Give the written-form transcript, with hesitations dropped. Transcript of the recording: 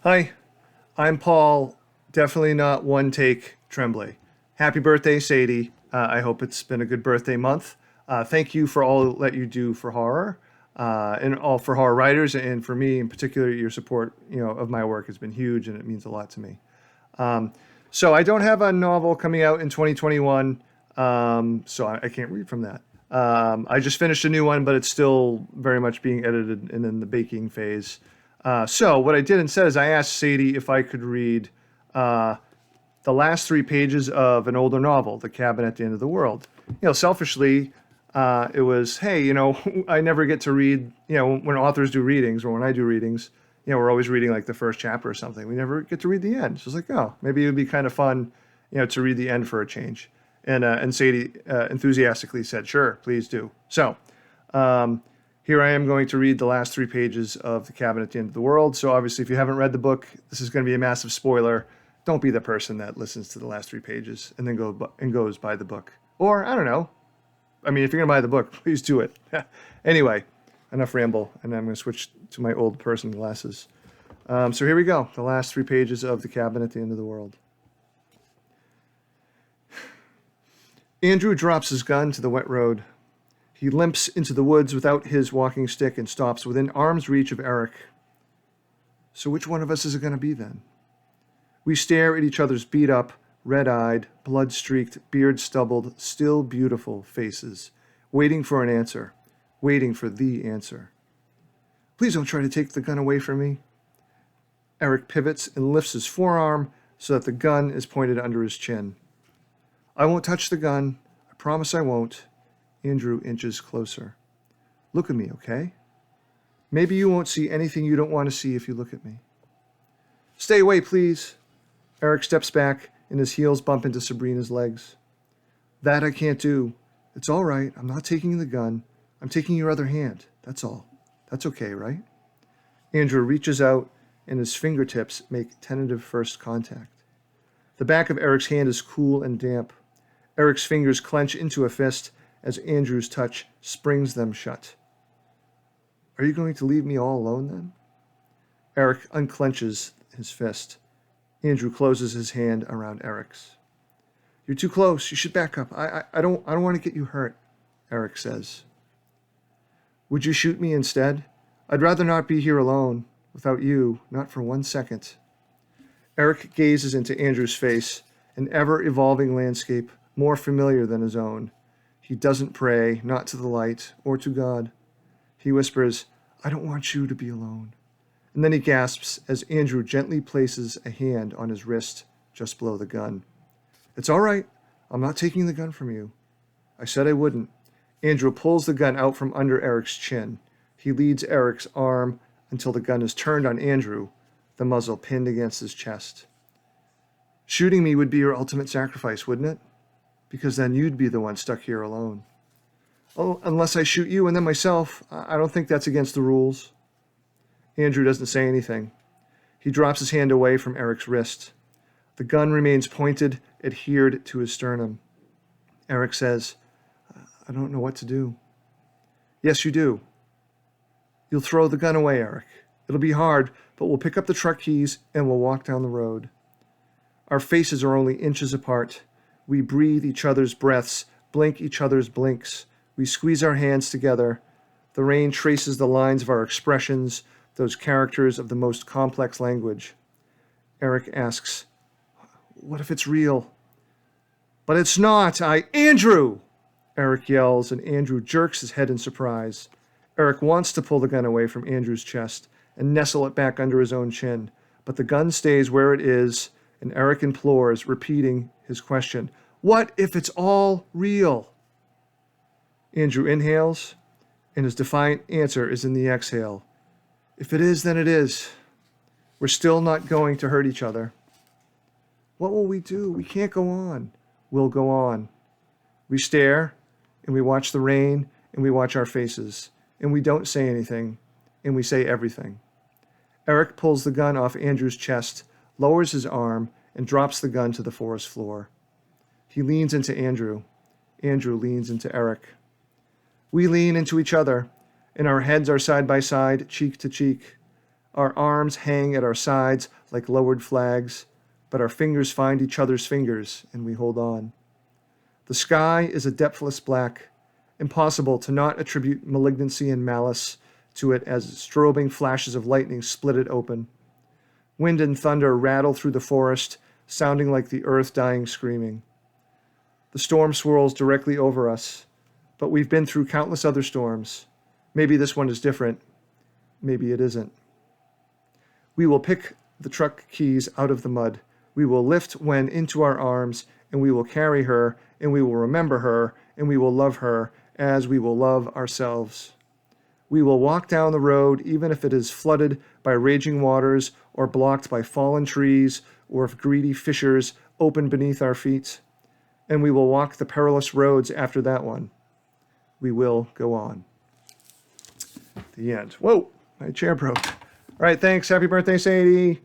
Hi, I'm Paul. Definitely not one take Tremblay. Happy birthday, Sadie. I hope it's been a good birthday month. Thank you for all that you do for horror, and all for horror writers, and for me in particular. Your support, of my work has been huge, and it means a lot to me. Um, so I don't have a novel coming out in 2021, so I can't read from that. I just finished a new one, but it's still very much being edited and in the baking phase. So what I did instead is I asked Sadie if I could read uh, the last three pages of an older novel, The Cabin at the End of the World. Selfishly, it was, hey, I never get to read, when authors do readings or when I do readings, we're always reading like the first chapter or something. We never get to read the end. So I was like, oh, maybe it would be kind of fun, to read the end for a change. And Sadie enthusiastically said, sure, please do. So um, here I am going to read the last three pages of The Cabin at the End of the World. So obviously, if you haven't read the book, this is going to be a massive spoiler. Don't be the person that listens to the last three pages and then goes buy the book. Or I don't know. I mean, if you're going to buy the book, please do it. Anyway, enough ramble, and I'm going to switch to my old person glasses. So here we go. The last three pages of The Cabin at the End of the World. Andrew drops his gun to the wet road. He limps into the woods without his walking stick and stops within arm's reach of Eric. So which one of us is it going to be then? We stare at each other's beat up, red-eyed, blood-streaked, beard-stubbled, still beautiful faces, waiting for an answer, waiting for the answer. Please don't try to take the gun away from me. Eric pivots and lifts his forearm so that the gun is pointed under his chin. I won't touch the gun. I promise I won't. Andrew inches closer. Look at me, okay? Maybe you won't see anything you don't want to see if you look at me. Stay away, please. Eric steps back and his heels bump into Sabrina's legs. That I can't do. It's all right. I'm not taking the gun. I'm taking your other hand. That's all. That's okay, right? Andrew reaches out and his fingertips make tentative first contact. The back of Eric's hand is cool and damp. Eric's fingers clench into a fist as Andrew's touch springs them shut. Are you going to leave me all alone then? Eric unclenches his fist. Andrew closes his hand around Eric's. You're too close. You should back up. I don't want to get you hurt, Eric says. Would you shoot me instead? I'd rather not be here alone, without you, not for 1 second. Eric gazes into Andrew's face, an ever-evolving landscape more familiar than his own. He doesn't pray, not to the light or to God. He whispers, I don't want you to be alone. And then he gasps as Andrew gently places a hand on his wrist just below the gun. It's all right. I'm not taking the gun from you. I said I wouldn't. Andrew pulls the gun out from under Eric's chin. He leads Eric's arm until the gun is turned on Andrew, the muzzle pinned against his chest. Shooting me would be your ultimate sacrifice, wouldn't it? Because then you'd be the one stuck here alone. Oh, unless I shoot you and then myself, I don't think that's against the rules. Andrew doesn't say anything. He drops his hand away from Eric's wrist. The gun remains pointed, adhered to his sternum. Eric says, I don't know what to do. Yes, you do. You'll throw the gun away, Eric. It'll be hard, but we'll pick up the truck keys and we'll walk down the road. Our faces are only inches apart. We breathe each other's breaths, blink each other's blinks. We squeeze our hands together. The rain traces the lines of our expressions, those characters of the most complex language. Eric asks, what if it's real? But it's not. Andrew! Eric yells, and Andrew jerks his head in surprise. Eric wants to pull the gun away from Andrew's chest and nestle it back under his own chin, but the gun stays where it is, and Eric implores, repeating his question, what if it's all real? Andrew inhales, and his defiant answer is in the exhale. If it is, then it is. We're still not going to hurt each other. What will we do? We can't go on. We'll go on. We stare, and we watch the rain, and we watch our faces, and we don't say anything, and we say everything. Eric pulls the gun off Andrew's chest, lowers his arm, and drops the gun to the forest floor. He leans into Andrew. Andrew leans into Eric. We lean into each other, and our heads are side by side, cheek to cheek. Our arms hang at our sides like lowered flags, but our fingers find each other's fingers, and we hold on. The sky is a depthless black, impossible to not attribute malignancy and malice to it as strobing flashes of lightning split it open. Wind and thunder rattle through the forest, sounding like the earth dying screaming. The storm swirls directly over us, but we've been through countless other storms. Maybe this one is different. Maybe it isn't. We will pick the truck keys out of the mud. We will lift Wen into our arms, and we will carry her, and we will remember her, and we will love her as we will love ourselves. We will walk down the road even if it is flooded by raging waters or blocked by fallen trees or if greedy fissures open beneath our feet. And we will walk the perilous roads after that one. We will go on. The end. Whoa, my chair broke. All right, thanks. Happy birthday, Sadie.